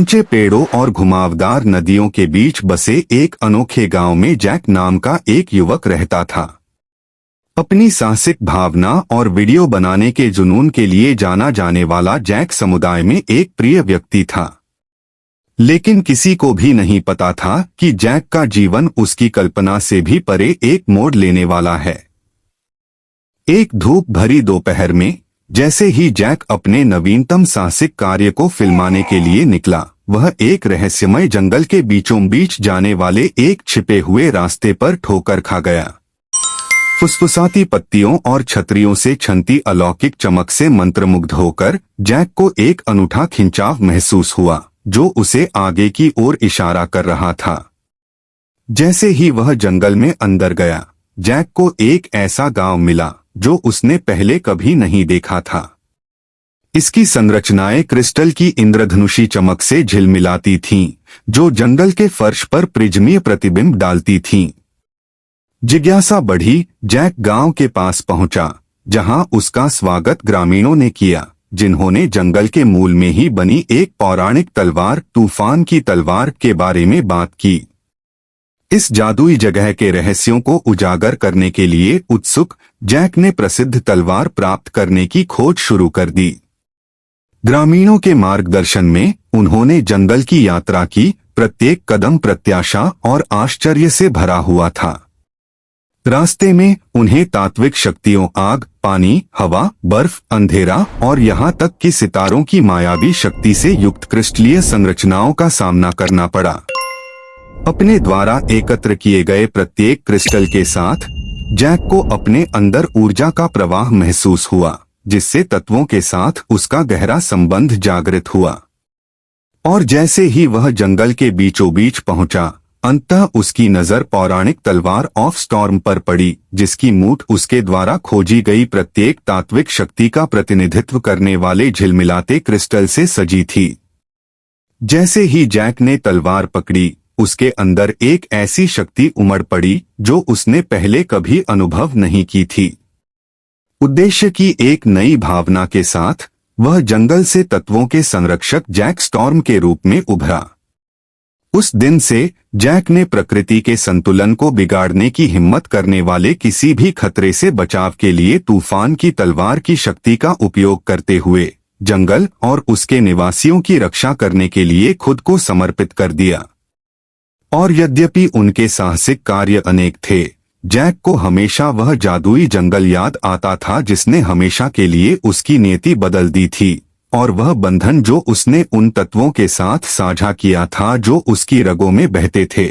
ऊंचे पेड़ों और घुमावदार नदियों के बीच बसे एक अनोखे गांव में जैक नाम का एक युवक रहता था। अपनी साहसिक भावना और वीडियो बनाने के जुनून के लिए जाना जाने वाला जैक समुदाय में एक प्रिय व्यक्ति था। लेकिन किसी को भी नहीं पता था कि जैक का जीवन उसकी कल्पना से भी परे एक मोड़ लेने वाला है। एक धूप भरी दोपहर में जैसे ही जैक अपने नवीनतम साहसिक कार्य को फिल्माने के लिए निकला, वह एक रहस्यमय जंगल के बीचों बीच जाने वाले एक छिपे हुए रास्ते पर ठोकर खा गया। फुसफुसाती पत्तियों और छतरियों से छनती अलौकिक चमक से मंत्रमुग्ध होकर जैक को एक अनूठा खिंचाव महसूस हुआ जो उसे आगे की ओर इशारा कर रहा था। जैसे ही वह जंगल में अंदर गया, जैक को एक ऐसा गांव मिला जो उसने पहले कभी नहीं देखा था। इसकी संरचनाएं क्रिस्टल की इंद्रधनुषी चमक से झिलमिलाती थीं, जो जंगल के फर्श पर प्रिज्मीय प्रतिबिंब डालती थीं। जिज्ञासा बढ़ी, जैक गांव के पास पहुंचा, जहां उसका स्वागत ग्रामीणों ने किया, जिन्होंने जंगल के मूल में ही बनी एक पौराणिक तलवार तूफान की तलवार के बारे में बात की। इस जादुई जगह के रहस्यों को उजागर करने के लिए उत्सुक जैक ने प्रसिद्ध तलवार प्राप्त करने की खोज शुरू कर दी। ग्रामीणों के मार्गदर्शन में उन्होंने जंगल की यात्रा की, प्रत्येक कदम प्रत्याशा और आश्चर्य से भरा हुआ था। रास्ते में उन्हें तात्विक शक्तियों, आग, पानी, हवा, बर्फ, अंधेरा और यहाँ तक कि सितारों की मायावी शक्ति से युक्त क्रिस्टलीय संरचनाओं का सामना करना पड़ा। अपने द्वारा एकत्र किए गए प्रत्येक क्रिस्टल के साथ जैक को अपने अंदर ऊर्जा का प्रवाह महसूस हुआ, जिससे तत्वों के साथ उसका गहरा संबंध जागृत हुआ। और जैसे ही वह जंगल के बीचों बीच पहुंचा, अंततः उसकी नजर पौराणिक तलवार ऑफ स्टॉर्म पर पड़ी, जिसकी मूठ उसके द्वारा खोजी गई प्रत्येक तात्विक शक्ति का प्रतिनिधित्व करने वाले झिलमिलाते क्रिस्टल से सजी थी। जैसे ही जैक ने तलवार पकड़ी, उसके अंदर एक ऐसी शक्ति उमड़ पड़ी जो उसने पहले कभी अनुभव नहीं की थी। उद्देश्य की एक नई भावना के साथ वह जंगल से तत्वों के संरक्षक जैक स्टॉर्म के रूप में उभरा। उस दिन से जैक ने प्रकृति के संतुलन को बिगाड़ने की हिम्मत करने वाले किसी भी खतरे से बचाव के लिए तूफान की तलवार की शक्ति का उपयोग करते हुए जंगल और उसके निवासियों की रक्षा करने के लिए खुद को समर्पित कर दिया। और यद्यपि उनके साहसिक कार्य अनेक थे, जैक को हमेशा वह जादुई जंगल याद आता था जिसने हमेशा के लिए उसकी नीति बदल दी थी, और वह बंधन जो उसने उन तत्वों के साथ साझा किया था जो उसकी रगों में बहते थे।